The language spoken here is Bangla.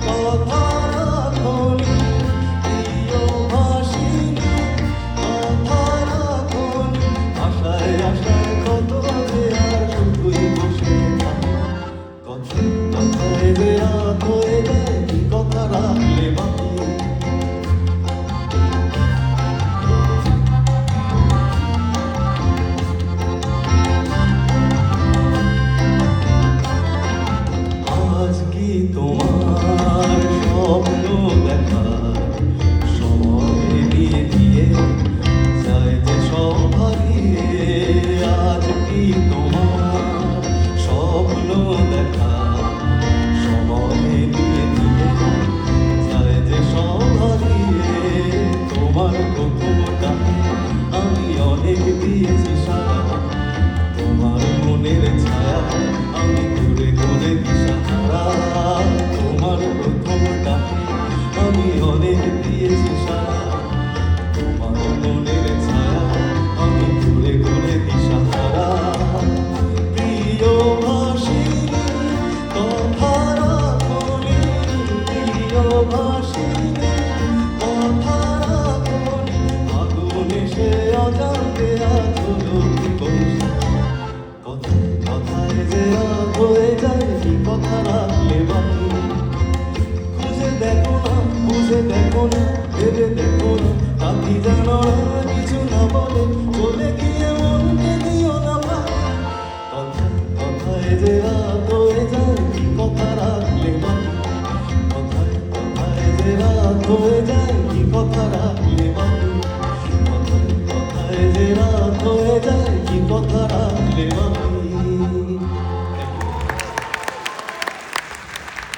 কথা রাখনি প্রিয় ভাসিনী, কথা রাখনি আশায় আশায় কত যে আর শুধুই বসে থাকি। কথায় যে রাত হয়ে যায় কি কথা রাখলে বাকি। আজ কি তোমার স্বপ্ন দেখার সময় দিয়ে দিয়ে যায় যে সব হারিয়ে। আজ কি তোমার স্বপ্ন দেখার সময় দিয়ে দিয়ে যায় যে সব হারিয়ে। তোমার প্রথম ডাকে আমি অনেক দিয়েছি সারা, তোমার মনের ছায়া আমি ঘুরে ঘুরে দিশাহারা। তোমার প্রথম ডাকে আমি অনেক দিয়েছি সারা, তোমার মনের ছায়া আমি ঘুরে ঘুরে দিশাহারা। প্রিয় ভাসিনী কথা রাখনি, প্রিয় ভাসিনী কথা রাখনি আগুনে সে অজান্তে আছো কি করিস। কথায় যে রাত হয়ে যায় কি কথা রাখলে বাকি। খুঁজে দেখো না বুঝে দেখো না ভেবে দেখো না তাকি যেন আর কিছু না বলে চলে গিয়ে মনকে দিও না ভাই। কথায় যে রাত হয়ে যায় কি কথা রাখলে বাকি। কথায় যে রাত হয়ে যায় কি কথা রাখলে বাকি। কথায় যে রাত হয়ে যায় কি কথা রাখলে বাকি।